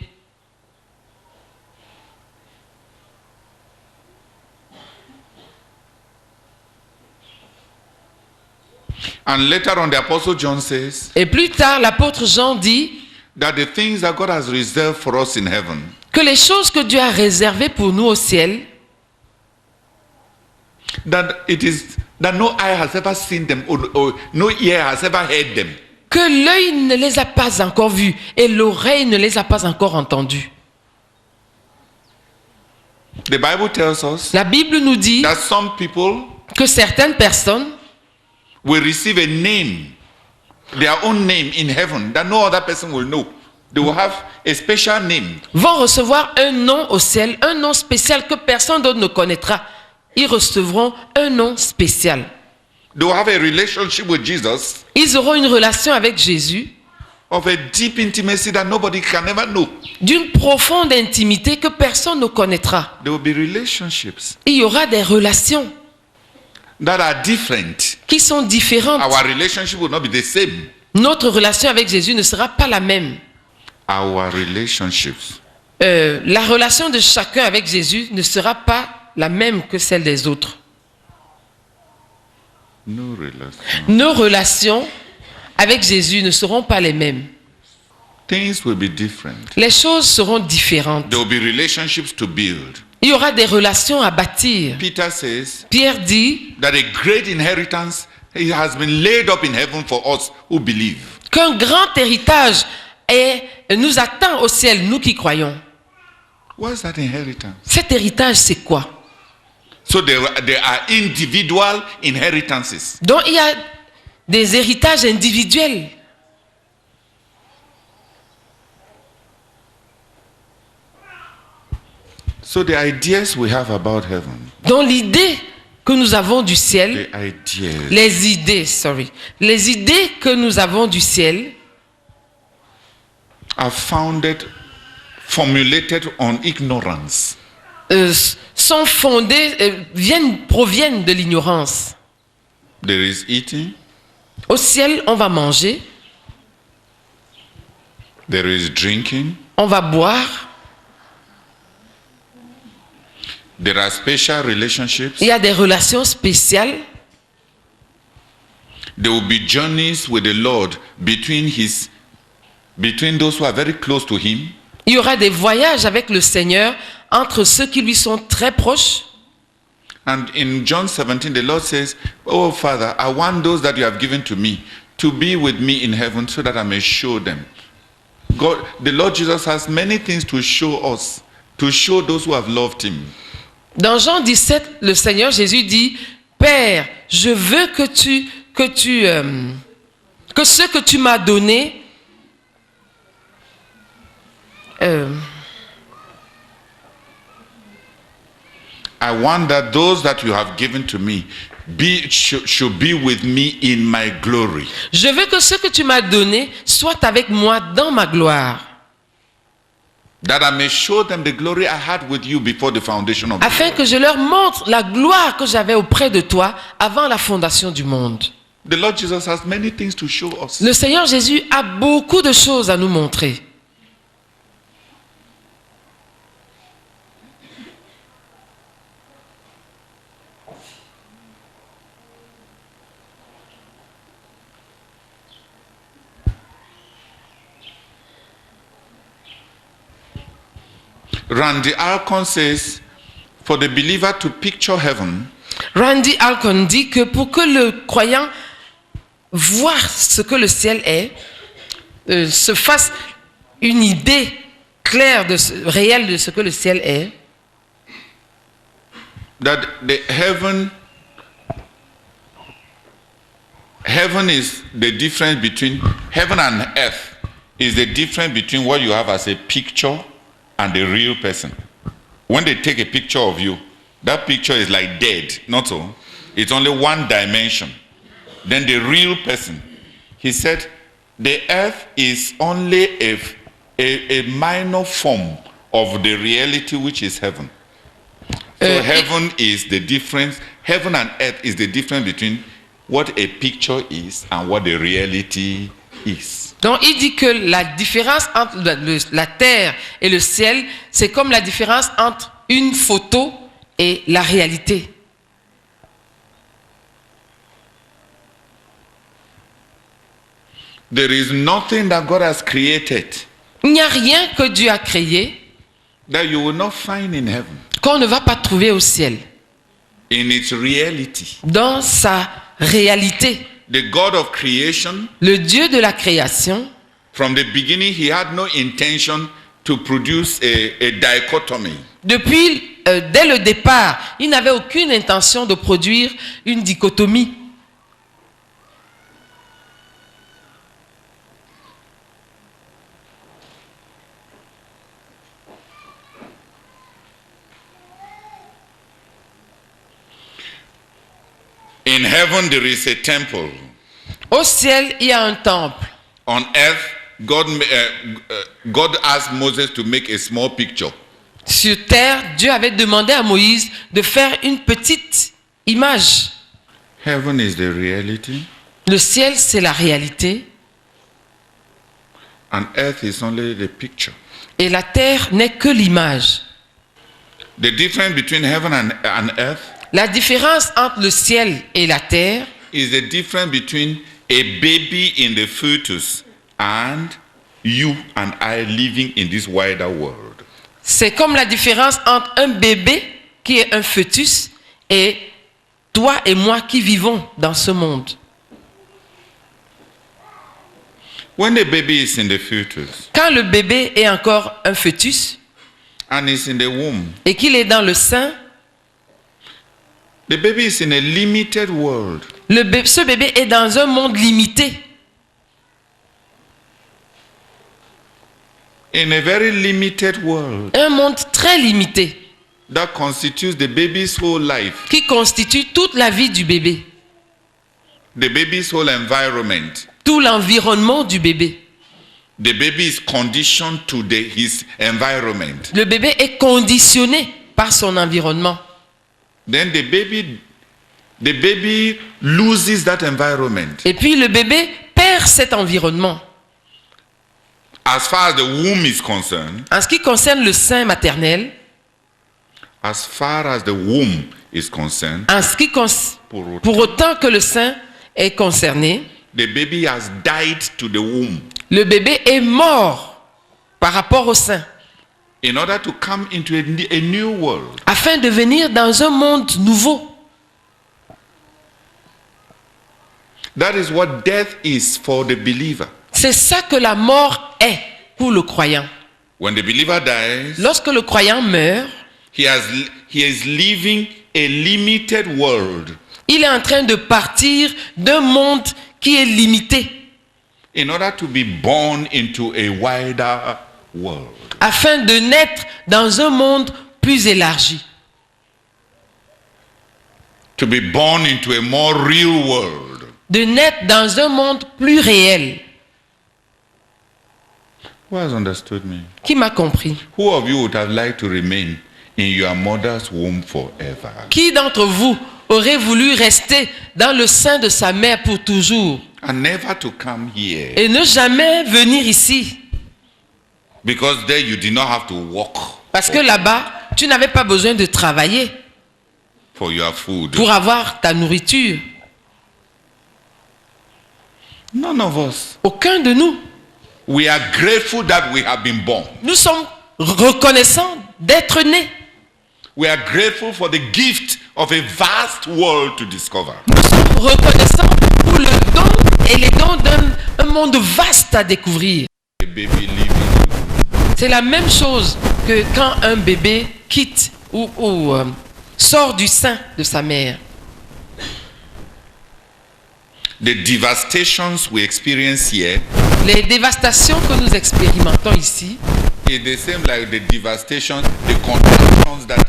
S1: And later on, the Apostle John says
S2: Et plus tard, l'apôtre Jean dit
S1: that the things that God has reserved for us in heaven
S2: que les choses que Dieu a réservées pour nous au ciel,
S1: that no eye has ever seen them or no ear has ever heard them.
S2: que l'œil ne les a pas encore vues et l'oreille ne les a pas encore entendues.
S1: The Bible tells us
S2: La Bible nous dit
S1: that some people
S2: que certaines personnes
S1: will receive a name, their own name in heaven that no other person will know. They will have a special name.
S2: vont recevoir un nom au ciel, un nom spécial que personne d'autre ne connaîtra. Ils recevront un nom spécial.
S1: They will have a relationship with Jesus
S2: Ils auront une relation avec Jésus
S1: of a deep intimacy that nobody can ever know.
S2: d'une profonde intimité que personne ne connaîtra.
S1: There will be relationships
S2: Il y aura des relations
S1: that are different.
S2: qui sont différentes.
S1: Our relationship will not be the same.
S2: Notre relation avec Jésus ne sera pas la même.
S1: Our relationships
S2: La relation de chacun avec Jésus ne sera pas la même que celle des autres. Nos relations avec Jésus ne seront pas les mêmes.
S1: Things will be different.
S2: Les choses seront différentes.
S1: There will be relationships to build.
S2: Il y aura des relations à bâtir.
S1: Peter says
S2: Pierre dit
S1: that a great inheritance has been laid up in heaven for us who believe.
S2: qu'un grand héritage nous attend au ciel, nous qui croyons.
S1: What's that inheritance?
S2: Cet héritage, c'est quoi?
S1: So there are individual inheritances.
S2: Donc il y a des héritages individuels.
S1: So the ideas we have about heaven,
S2: Donc l'idée que nous avons du ciel,
S1: the ideas
S2: les idées que nous avons du ciel
S1: are formulated on ignorance.
S2: sont fondées, proviennent de l'ignorance.
S1: There is eating,
S2: Au ciel, on va manger,
S1: there is drinking,
S2: on va boire,
S1: there are special relationships,
S2: il y a des relations spéciales,
S1: there will be journeys with the Lord between those who are very close to him
S2: il y aura des voyages avec le Seigneur entre ceux qui lui sont très proches.
S1: And in John 17, the Lord says, "Oh, Father, I want those that you have given to me to be with me in heaven so that I may show them." God, the Lord Jesus has many things to show us, to show those who have loved him.
S2: Dans Jean 17, le Seigneur Jésus dit, Père, je veux que ce que tu m'as donné,
S1: I want that those that you have given to me should be with me in my glory.
S2: je veux que ce que tu m'as donné soit avec moi dans ma gloire,
S1: That I may show them the glory I had with you before the foundation of the
S2: afin
S1: world.
S2: que je leur montre la gloire que j'avais auprès de toi avant la fondation du monde.
S1: The Lord Jesus has many things to show us.
S2: Le Seigneur Jésus a beaucoup de choses à nous montrer.
S1: Randy Alcorn says, for the believer to picture heaven,
S2: Randy Alcorn dit que pour que le croyant voie ce que le ciel est, se fasse une idée claire, réelle de ce que le ciel est,
S1: that the heaven is the difference between heaven and earth, is the difference between what you have as a picture and the real person. When they take a picture of you, that picture is like dead, not so. It's only one dimension. Then the real person, he said, the earth is only a minor form of the reality which is heaven. So heaven is the difference, heaven and earth is the difference between what a picture is and what the reality is.
S2: Donc il dit que la différence entre la terre et le ciel, c'est comme la différence entre une photo et la réalité.
S1: There is nothing that God has created
S2: Il n'y a rien que Dieu a créé
S1: that you will not find in heaven,
S2: qu'on ne va pas trouver au ciel,
S1: in its reality.
S2: dans sa réalité.
S1: The God of creation,
S2: Le Dieu de la création,
S1: from the beginning, he had no intention to produce a dichotomy.
S2: depuis, dès le départ, il n'avait aucune intention de produire une dichotomie.
S1: In heaven, there is a temple.
S2: Au ciel, il y a un temple.
S1: On earth, God asked Moses to make a small picture.
S2: Sur terre, Dieu avait demandé à Moïse de faire une petite image.
S1: Heaven is the reality,
S2: Le ciel, c'est la réalité.
S1: and earth is only the picture.
S2: Et la terre n'est que l'image.
S1: The difference between heaven and earth
S2: La différence entre le ciel et la terre,
S1: is the difference between a baby in the fetus and you and I living in this wider world.
S2: c'est comme la différence entre un bébé qui est un fœtus et toi et moi qui vivons dans ce monde.
S1: When the baby is in the fetus
S2: Quand le bébé est encore un fœtus
S1: and is in the womb,
S2: et qu'il est dans le sein,
S1: The baby is in a limited world.
S2: Ce bébé est dans un monde limité.
S1: In a very limited world.
S2: Un monde très limité
S1: That constitutes the baby's whole life.
S2: qui constitue toute la vie du bébé,
S1: The baby's whole environment.
S2: tout l'environnement du bébé.
S1: The baby is conditioned to his environment.
S2: Le bébé est conditionné par son environnement.
S1: Then the baby loses that environment.
S2: Et puis le bébé perd cet environnement.
S1: As far as the womb is concerned,
S2: En ce qui concerne le sein maternel,
S1: as far as the womb is concerned,
S2: en ce qui pour autant que le sein est concerné,
S1: the baby has died to the womb.
S2: le bébé est mort par rapport au sein,
S1: In order to come into a new world.
S2: afin de venir dans un monde nouveau.
S1: That is what death is for the believer.
S2: C'est ça que la mort est pour le croyant.
S1: When the believer dies,
S2: Lorsque le croyant meurt,
S1: he is living a limited world
S2: il est en train de partir d'un monde qui est limité,
S1: in order to be born into a wider world.
S2: afin de naître dans un monde plus élargi,
S1: To be born into a more real world.
S2: de naître dans un monde plus réel.
S1: Who has understood me?
S2: Qui m'a compris?
S1: Who of you would have liked to remain in your mother's womb forever?
S2: Qui d'entre vous aurait voulu rester dans le sein de sa mère pour toujours
S1: And never to come here.
S2: et ne jamais venir ici?
S1: Because there you did not have to work
S2: Parce que là-bas, tu n'avais pas besoin de travailler
S1: for your food.
S2: pour avoir ta nourriture.
S1: None of us.
S2: Aucun de nous.
S1: We are grateful that we have been born.
S2: Nous sommes reconnaissants d'être nés.
S1: We are grateful for the gift of a vast world to discover.
S2: Nous sommes reconnaissants pour le don et les dons d'un monde vaste à découvrir.
S1: A baby living.
S2: C'est la même chose que quand un bébé quitte ou sort du sein de sa mère.
S1: The devastations we experience here
S2: Les dévastations que nous expérimentons ici,
S1: is the same like the devastations, the contractions that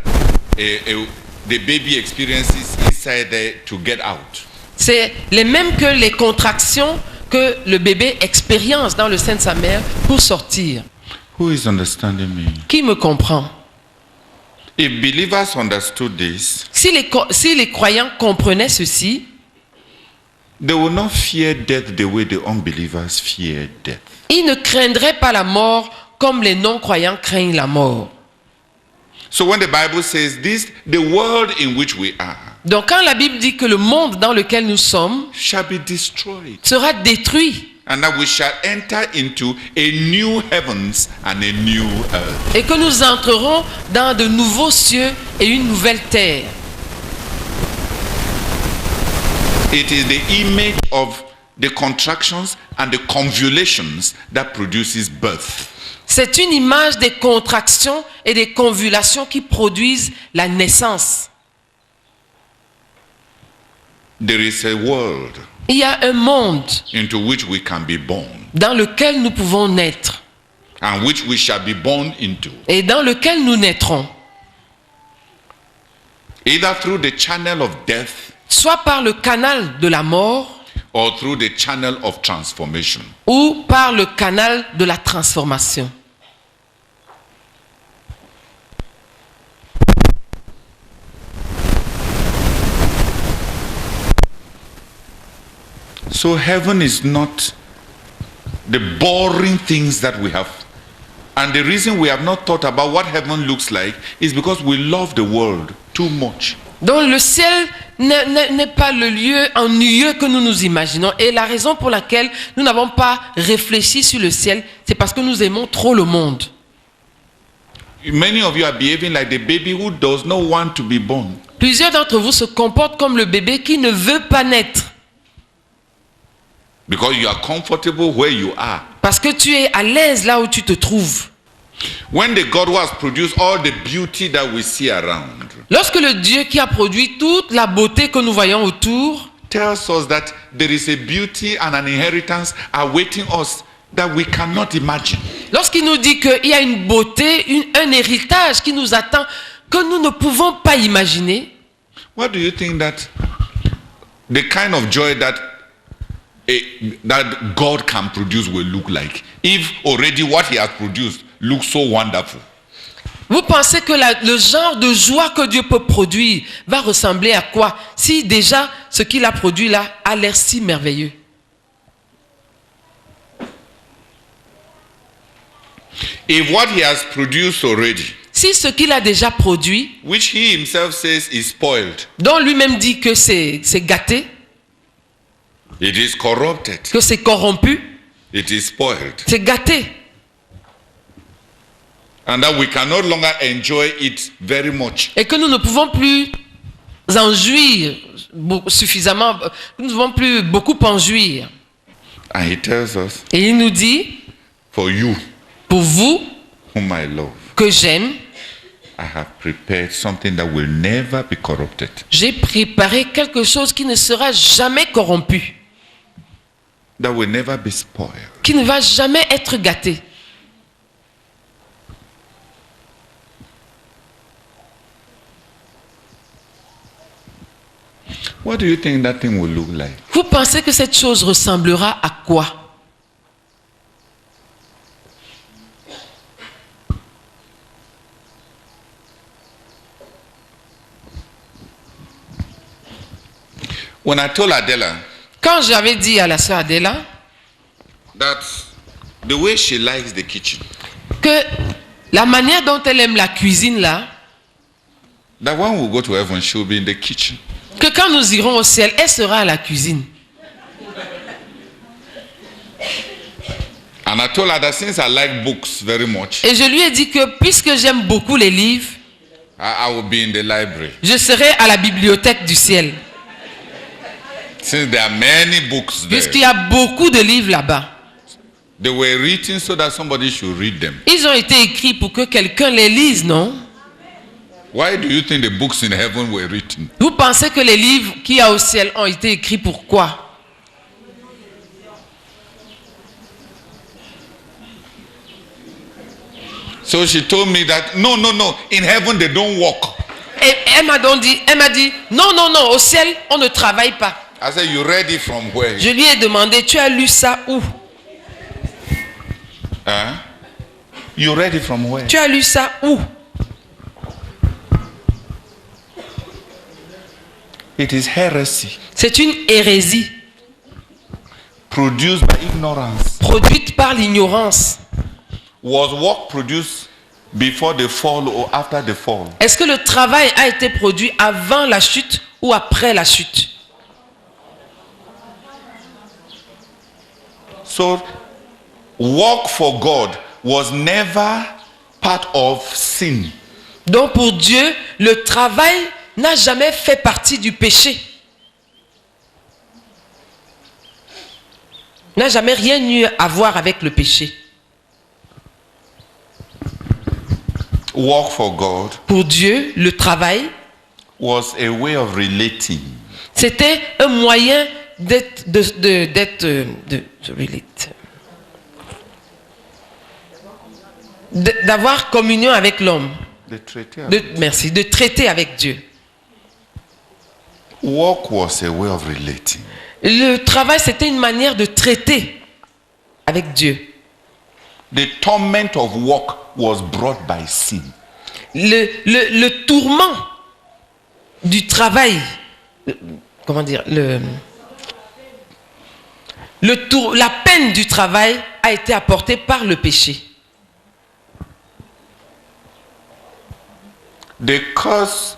S1: the baby experiences inside there to get out.
S2: c'est les mêmes que les contractions que le bébé expérience dans le sein de sa mère pour sortir.
S1: Who is understanding me?
S2: Qui me comprend?
S1: If believers understood this,
S2: Si les croyants comprenaient ceci,
S1: they will not fear death the way the unbelievers fear death.
S2: ils ne craindraient pas la mort comme les non-croyants craignent la mort.
S1: So when the Bible says this, the world in which we are
S2: Donc quand la Bible dit que le monde dans lequel nous sommes
S1: shall be destroyed,
S2: sera détruit
S1: and that we shall enter into a new heavens and a new earth.
S2: et que nous entrerons dans de nouveaux cieux et une nouvelle terre.
S1: It is the image of the contractions and the convulsions that produces birth.
S2: C'est une image des contractions et des convulsions qui produisent la naissance.
S1: There is a world
S2: Il y a un monde
S1: into which we can be born,
S2: dans lequel nous pouvons naître
S1: and which we shall be born into,
S2: et dans lequel nous naîtrons,
S1: either through the channel of death
S2: soit par le canal de la mort
S1: or through the channel of transformation.
S2: ou par le canal de la transformation.
S1: So heaven is not the boring things that we have. And the reason we have not thought about what heaven looks like is because we love the world too much.
S2: Donc le ciel n'est pas le lieu ennuyeux que nous nous imaginons. Et la raison pour laquelle nous n'avons pas réfléchi sur le ciel, c'est parce que nous aimons trop le monde.
S1: Many of you are behaving like the baby who does not want to be born.
S2: Plusieurs d'entre vous se comportent comme le bébé qui ne veut pas naître.
S1: Because you are comfortable where you are.
S2: Parce que tu es à l'aise là où tu te trouves.
S1: When the God who has produced all the beauty that we see around
S2: Lorsque le Dieu qui a produit toute la beauté que nous voyons autour
S1: tells us that there is a beauty and an inheritance awaiting us that we cannot imagine.
S2: lorsqu'il nous dit qu'il y a une beauté, un héritage qui nous attend que nous ne pouvons pas imaginer,
S1: What do you think that the kind of joy that that God can produce will look like if already what he has produced looks so wonderful?
S2: vous pensez que le genre de joie que Dieu peut produire va ressembler à quoi si déjà ce qu'il a produit là a l'air si merveilleux?
S1: If what he has produced already,
S2: Si ce qu'il a déjà produit,
S1: which he himself says is spoiled,
S2: dont lui-même dit que c'est gâté,
S1: it is corrupted,
S2: que c'est corrompu,
S1: it is spoiled,
S2: c'est gâté,
S1: and that we can no longer enjoy it very much,
S2: et que nous ne pouvons plus en jouir suffisamment, nous ne pouvons plus beaucoup en jouir.
S1: and he tells us,
S2: Et il nous dit,
S1: for you
S2: pour vous
S1: whom I love,
S2: que j'aime,
S1: I have prepared something that will never be corrupted.
S2: j'ai préparé quelque chose qui ne sera jamais corrompu,
S1: That will never be spoiled.
S2: qui ne va jamais être gâté.
S1: What do you think that thing will look like?
S2: Vous pensez que cette chose ressemblera à quoi?
S1: When I told Adela
S2: Quand j'avais dit à la sœur Adela
S1: that the way she likes the kitchen,
S2: que la manière dont elle aime la cuisine là,
S1: that when we go to heaven, she will be in the kitchen.
S2: que quand nous irons au ciel, elle sera à la cuisine.
S1: And I told her that since I like books very much,
S2: Et je lui ai dit que puisque j'aime beaucoup les livres,
S1: I will be in the library.
S2: je serai à la bibliothèque du ciel.
S1: Since there are many books there,
S2: Puisqu'il y a beaucoup de livres là-bas.
S1: they were written so that somebody should read them.
S2: Ils ont été écrits pour que quelqu'un les lise, non?
S1: Why do you think the books in heaven were written?
S2: Vous pensez que les livres qu'il y a au ciel ont été écrits pour quoi?
S1: So she told me that no, in heaven they don't work.
S2: Et elle m'a dit, non, au ciel, on ne travaille pas.
S1: I said, you read it from where?
S2: Je lui ai demandé, tu as lu ça où?
S1: Huh? You read it from where?
S2: Tu as lu ça où?
S1: It is heresy
S2: C'est une hérésie
S1: produced by ignorance.
S2: produite par l'ignorance.
S1: Was work produced before the fall or after the fall?
S2: Est-ce que le travail a été produit avant la chute ou après la chute?
S1: So, work for God was never part of sin.
S2: Donc pour Dieu, le travail n'a jamais fait partie du péché. N'a jamais rien eu à voir avec le péché.
S1: Work for God
S2: Pour Dieu, le travail,
S1: was a way of relating.
S2: c'était un moyen d'avoir communion avec l'homme. De traiter avec Dieu.
S1: Work was a way of relating.
S2: Le travail, c'était une manière de traiter avec Dieu.
S1: The torment of work was brought by sin.
S2: Le tourment du travail, comment dire, la peine du travail a été apportée par le péché.
S1: The curse,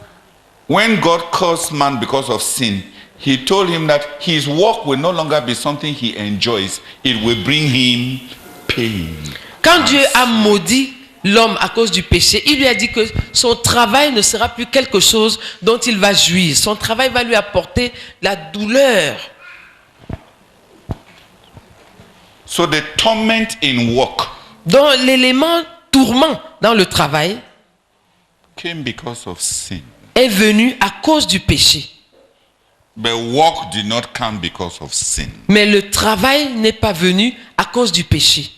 S1: when God cursed man because of sin, he told him that his work will no longer be something he enjoys. It will bring him pain.
S2: Quand Dieu a maudit l'homme à cause du péché, il lui a dit que son travail ne sera plus quelque chose dont il va jouir. Son travail va lui apporter la douleur.
S1: So the torment in work
S2: Donc l'élément tourment dans le travail
S1: came because of sin.
S2: est venu à cause du péché.
S1: But work did not come because of sin.
S2: Mais le travail n'est pas venu à cause du péché.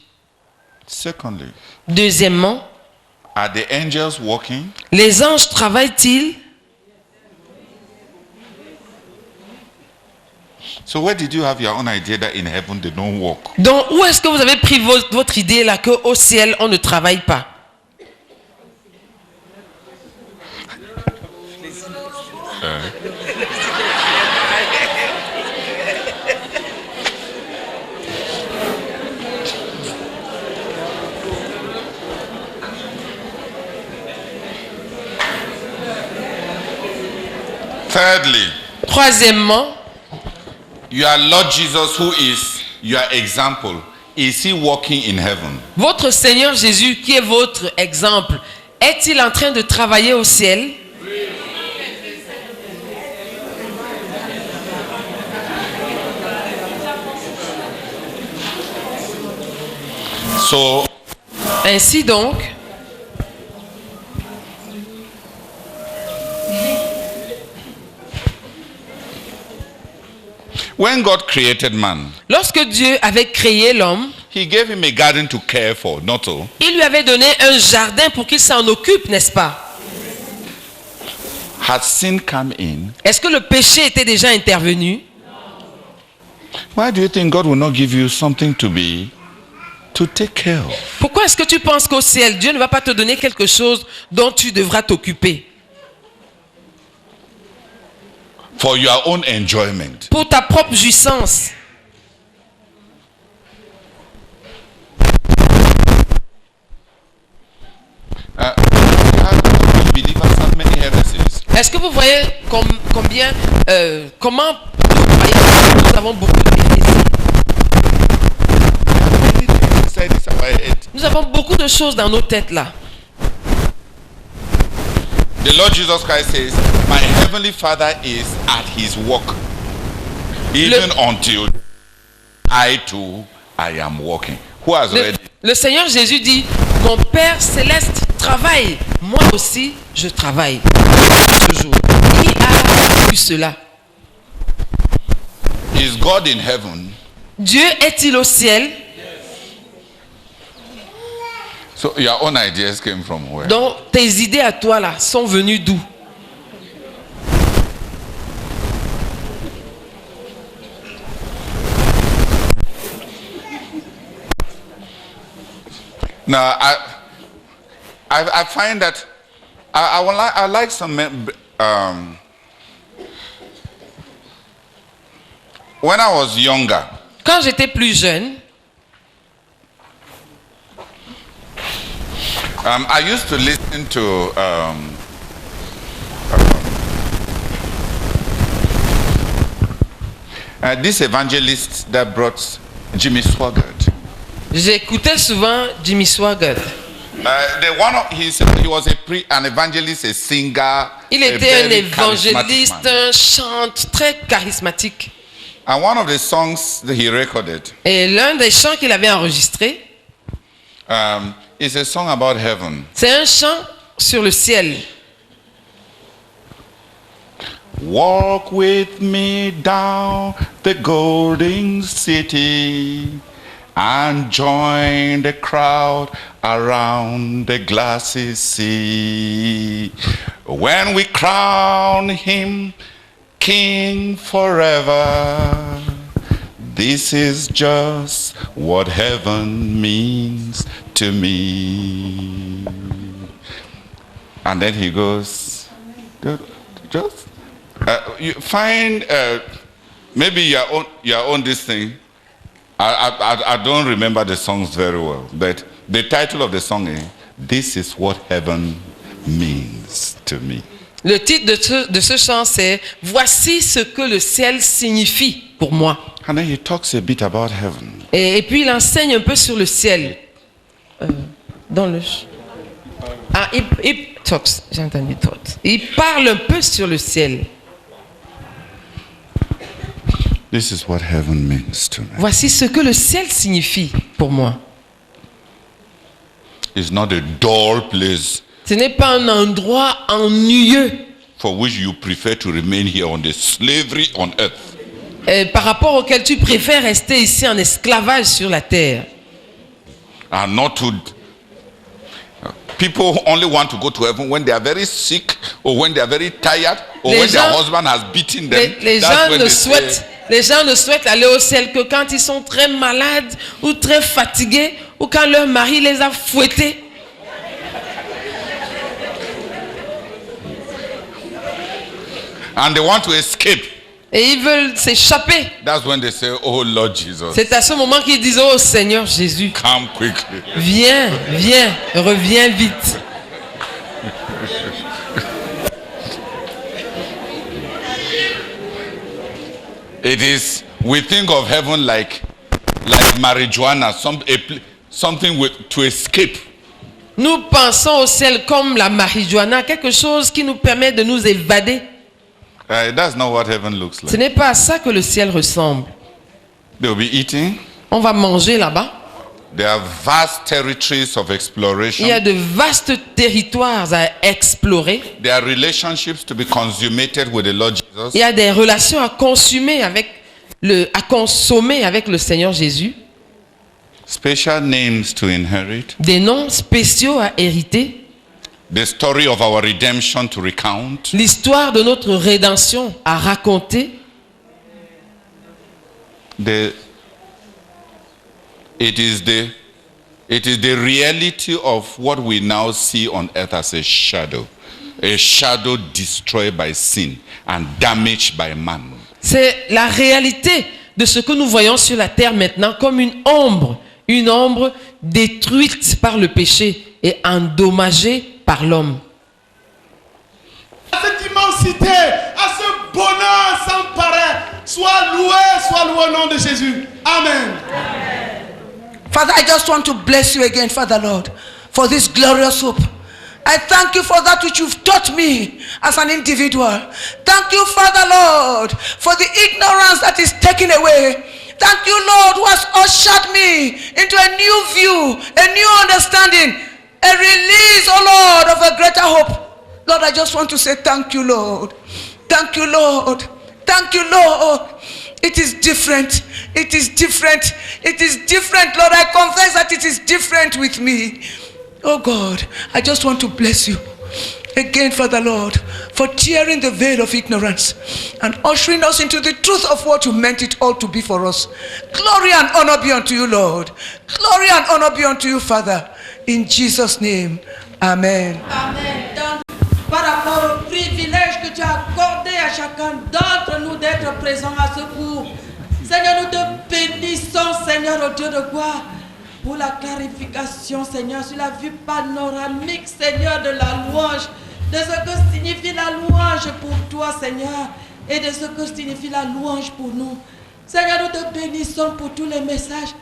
S1: Secondly,
S2: Deuxièmement,
S1: are the angels working?
S2: les anges travaillent-ils?
S1: So where did you have your own idea that in heaven they don't work?
S2: Donc, où est-ce que vous avez pris votre idée là qu'au ciel, on ne travaille pas?
S1: Thirdly,
S2: Troisièmement,
S1: your Lord Jesus, who is your example, is he working in heaven?
S2: votre Seigneur Jésus, qui est votre exemple, est-il en train de travailler au ciel?
S1: So
S2: Ainsi donc,
S1: when God created man,
S2: lorsque Dieu avait créé l'homme,
S1: he gave him a garden to care for, not so.
S2: il lui avait donné un jardin pour qu'il s'en occupe, n'est-ce pas?
S1: Had sin come in?
S2: Est-ce que le péché était déjà intervenu?
S1: Why do you think God will not give you something to take care of?
S2: Pourquoi est-ce que tu penses qu'au ciel, Dieu ne va pas te donner quelque chose dont tu devras t'occuper?
S1: For your own enjoyment.
S2: Pour ta propre jouissance.
S1: Believers have many heresies.
S2: Est-ce que vous voyez comment nous avons beaucoup de hérésies? Nous avons beaucoup de choses dans nos têtes là.
S1: The Lord Jesus Christ says, my heavenly Father is at his work, even until I too, I am working. Who has read it?
S2: Le Seigneur Jésus dit, mon Père céleste travaille, moi aussi je travaille. Ce jour. Qui a vu cela?
S1: Is God in heaven?
S2: Dieu est-il au ciel?
S1: So your own ideas came from where?
S2: Donc tes idées à toi là sont venues d'où?
S1: Now I find that I like some when I was younger.
S2: Quand j'étais plus jeune,
S1: I used to listen to this evangelist that brought Jimmy Swaggart.
S2: j'écoutais souvent Jimmy Swaggart.
S1: He was an evangelist, a singer.
S2: Il
S1: a
S2: était un
S1: very
S2: évangéliste,
S1: charismatic man.
S2: un chante très charismatique.
S1: And one of the songs that he recorded
S2: Et l'un des chants qu'il avait enregistré,
S1: is a song about heaven.
S2: c'est un chant sur le ciel.
S1: Walk with me down the golden city and join the crowd around the glassy sea. When we crown him king forever, this is just what heaven means to me. And then he goes, just you find maybe your own this thing. I don't remember the songs very well, but the title of the song is "This is what heaven means to me."
S2: Le titre de ce chant, c'est « Voici ce que le ciel signifie pour moi ».
S1: And then he talks a bit about heaven.
S2: Et puis il enseigne un peu sur le ciel. Dans le... Ah, il talks, j'ai entendu talks. Il parle un peu sur le ciel.
S1: This is what heaven means to me.
S2: Voici ce que le ciel signifie pour moi.
S1: It's not a dull place
S2: Ce n'est pas un endroit ennuyeux
S1: for which you prefer to remain here on the slavery on earth.
S2: Par rapport auquel tu préfères rester ici en esclavage sur la terre.
S1: And not to... People only want to go to heaven when they are very sick or when they are very tired or when their husband has beaten them.
S2: Les gens ne souhaitent aller au ciel que quand ils sont très malades ou très fatigués ou quand leur mari les a fouettés.
S1: And they want to escape.
S2: Et ils veulent s'échapper.
S1: That's when they say, oh Lord Jesus.
S2: C'est à ce moment qu'ils disent, oh Seigneur Jésus.
S1: Come quickly.
S2: Viens, viens, reviens vite.
S1: It is, we think of heaven like marijuana, something to escape.
S2: Nous pensons au ciel comme la marijuana, quelque chose qui nous permet de nous évader.
S1: That's not what heaven looks like.
S2: Ce n'est pas à ça que le ciel ressemble.
S1: They will be eating.
S2: On va manger là-bas.
S1: There are vast territories of exploration.
S2: Il y a de vastes territoires à explorer.
S1: There are relationships to be consummated with the Lord Jesus.
S2: Il y a des relations à consommer avec le Seigneur Jésus.
S1: Special names to inherit.
S2: Des noms spéciaux à hériter.
S1: The story of our redemption to recount.
S2: L'histoire de notre rédemption à raconter.
S1: It is the reality of what we now see on earth as a shadow destroyed by sin and damaged by man.
S2: C'est la réalité de ce que nous voyons sur la terre maintenant comme une ombre détruite par le péché et endommagée par l'homme.
S8: À cette immensité, à ce bonheur sans pareil, soit loué au nom de Jésus. Amen.
S9: Father, I just want to bless you again, Father Lord, for this glorious hope. I thank you for that which you've taught me as an individual. Thank you, Father Lord, for the ignorance that is taken away. Thank you, Lord, who has ushered me into a new view, a new understanding, a release, oh Lord, of a greater hope. Lord, I just want to say thank you, Lord. Thank you, Lord. Thank you, Lord. It is different. It is different. It is different, Lord. I confess that it is different with me. Oh God, I just want to bless you again, Father Lord, for tearing the veil of ignorance and ushering us into the truth of what you meant it all to be for us. Glory and honor be unto you, Lord. Glory and honor be unto you, Father. In Jesus' name, amen.
S7: Amen. Par rapport au privilège que tu as accordé à chacun d'entre nous d'être présent à ce cours. Seigneur, nous te bénissons, Seigneur, au Dieu de gloire, pour la clarification, Seigneur, sur la vue panoramique, Seigneur, de la louange, de ce que signifie la louange pour toi, Seigneur, et de ce que signifie la louange pour nous. Seigneur, nous te bénissons pour tous les messages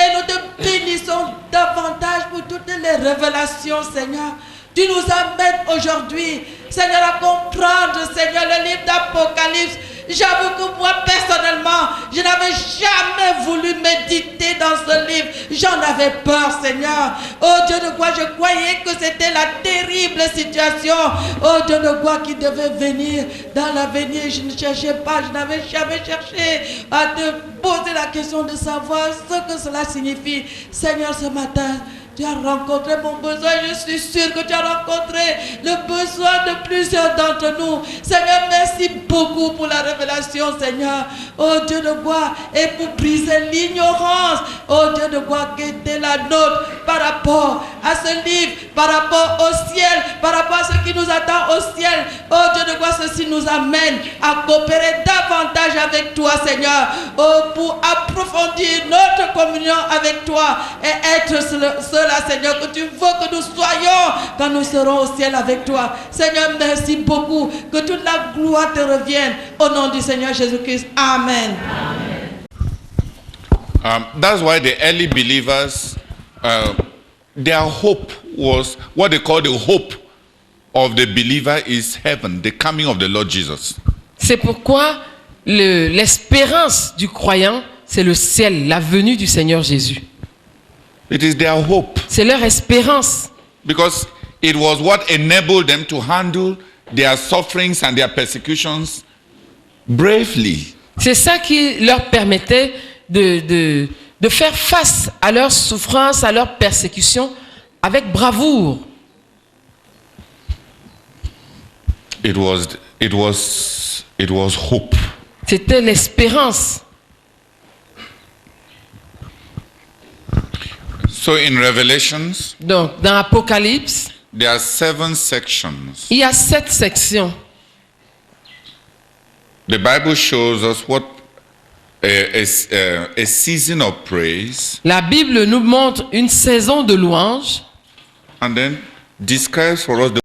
S7: et nous te bénissons davantage pour toutes les révélations, Seigneur. Tu nous amènes aujourd'hui, Seigneur, à comprendre, Seigneur, le livre d'Apocalypse. J'avoue que moi, personnellement, je n'avais jamais voulu méditer dans ce livre. J'en avais peur, Seigneur. Oh Dieu de gloire, je croyais que c'était la terrible situation, oh Dieu de gloire, qui devait venir dans l'avenir. Je ne cherchais pas, je n'avais jamais cherché à te poser la question de savoir ce que cela signifie. Seigneur, ce matin, tu as rencontré mon besoin. Je suis sûr que tu as rencontré le besoin de plusieurs d'entre nous. Seigneur, merci beaucoup pour la révélation, Seigneur. Oh Dieu de gloire, et pour briser l'ignorance, oh Dieu de gloire, qui était la nôtre par rapport à ce livre, par rapport au ciel, par rapport à ce qui nous attend au ciel. Oh Dieu de gloire, ceci nous amène à coopérer davantage avec toi, Seigneur. Oh, pour approfondir notre communion avec toi et être cela, Seigneur, que tu veux que nous soyons quand nous serons au ciel avec toi. Seigneur, merci beaucoup. Que toute la gloire te revienne. Au nom du Seigneur Jésus-Christ. Amen.
S1: That's why the early believers, their hope was what they call the hope of the believer is heaven, the coming of the Lord Jesus.
S2: C'est pourquoi l'espérance du croyant, c'est le ciel, la venue du Seigneur Jésus.
S1: It is their hope.
S2: C'est leur espérance.
S1: Because it was what enabled them to handle their sufferings and their persecutions bravely.
S2: C'est ça qui leur permettait de faire face à leurs souffrances, à leurs persécutions avec bravoure.
S1: It was hope.
S2: C'était l'espérance.
S1: So in Revelations,
S2: Donc, dans Apocalypse,
S1: there are 7 sections.
S2: il y a 7 sections.
S1: The Bible shows us what a season of praise,
S2: La Bible nous montre une saison de louange
S1: and then describes for us the